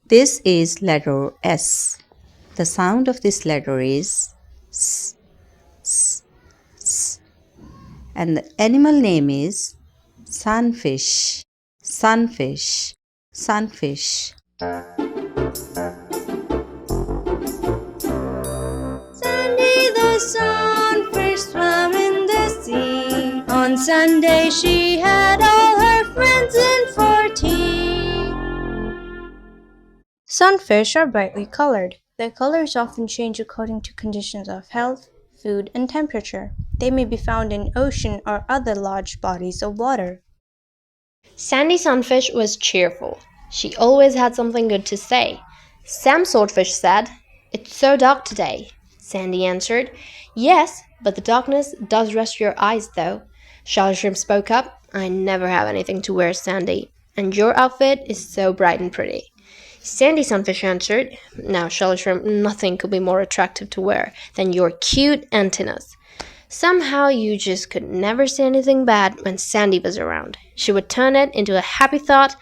This is letter S. The sound of this letter is S, S, S. And the animal name is sunfish, sunfish, sunfish. Sandy the sunfish swam in the sea. On Sunday she had all her friends in for tea. Sunfish are brightly colored. Their colors often change according to conditions of health, food, and temperature. They may be found in ocean or other large bodies of water. Sandy Sunfish was cheerful. She always had something good to say. Sam Swordfish said, "It's so dark today." Sandy answered, "Yes, but the darkness does rest your eyes, though." Charlie Shrimp spoke up, "I never have anything to wear, Sandy, and your outfit is so bright and pretty." Sandy Sunfish answered, "Now, Charlie Shrimp, nothing could be more attractive to wear than your cute antennas." Somehow you just could never say anything bad when Sandy was around. She would turn it into a happy thought,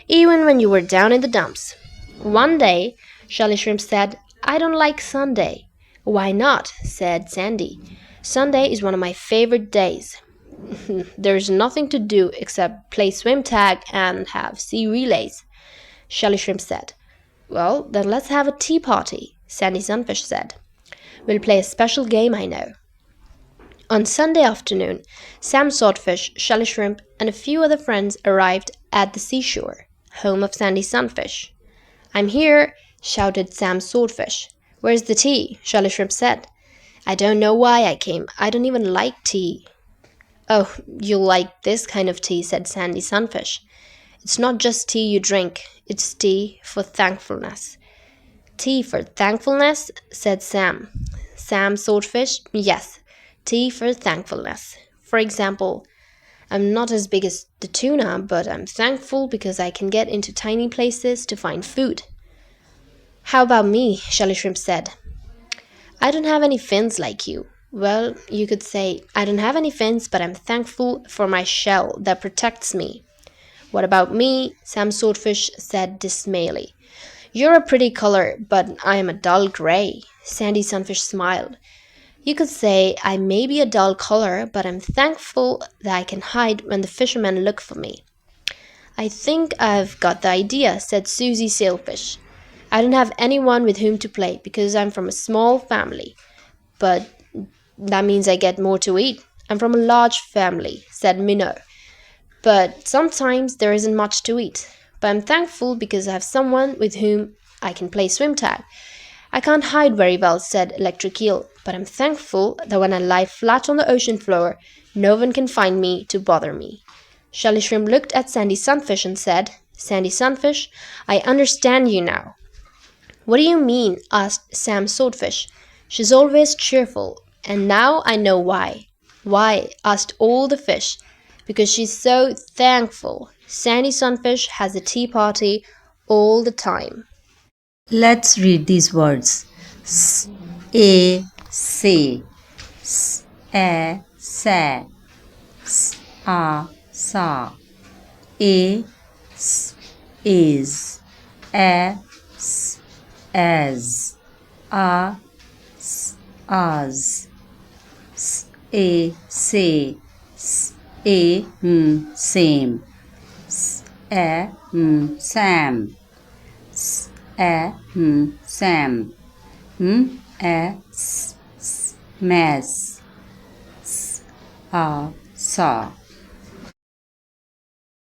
even when you were down in the dumps. One day, Charlie Shrimp said, "I don't like Sunday." "Why not?" said Sandy. "Sunday is one of my favorite days. There's nothing to do except play swim tag and have sea relays." Charlie Shrimp said, "Well, then let's have a tea party," Sandy Sunfish said. "We'll play a special game I know." On Sunday afternoon, Sam Swordfish, Charlie Shrimp, and a few other friends arrived at the seashore, home of Sandy Sunfish. "I'm here," shouted Sam Swordfish. "Where's the tea?" Charlie Shrimp said. "I don't know why I came. I don't even like tea." "Oh, you'll like this kind of tea," said Sandy Sunfish. "It's not just tea you drink, it's tea for thankfulness." "Tea for thankfulness?" said Sam Swordfish. "Yes, tea for thankfulness. For example, I'm not as big as the tuna, but I'm thankful because I can get into tiny places to find food." "How about me?" Charlie Shrimp said. "I don't have any fins like you." "Well, you could say, I don't have any fins, but I'm thankful for my shell that protects me." "What about me?" Sam Swordfish said dismally. "You're a pretty color, but I am a dull gray." Sandy Sunfish smiled. "You could say I may be a dull color, but I'm thankful that I can hide when the fishermen look for me." "I think I've got the idea," said Susie Sailfish. "I don't have anyone with whom to play because I'm from a small family. But that means I get more to eat." "I'm from a large family," said Minnow. "But sometimes there isn't much to eat. But I'm thankful because I have someone with whom I can play swim tag." "I can't hide very well," said Electric Eel, "but I'm thankful that when I lie flat on the ocean floor, no one can find me to bother me." Charlie Shrimp looked at Sandy Sunfish and said, "Sandy Sunfish, I understand you now." "What do you mean?" asked Sam Swordfish. "She's always cheerful, and now I know why." "Why?" asked all the fish. "Because she's so thankful. Sandy Sunfish has a tea party all the time." Let's read these words. S, a, say. S, a, sa. S, a, sa. A, s, is. A, s, as. A, s, as. S, a, say. S, a, same. S, a, Sam. S, a, Sam. A, s, mess. S, a, saw.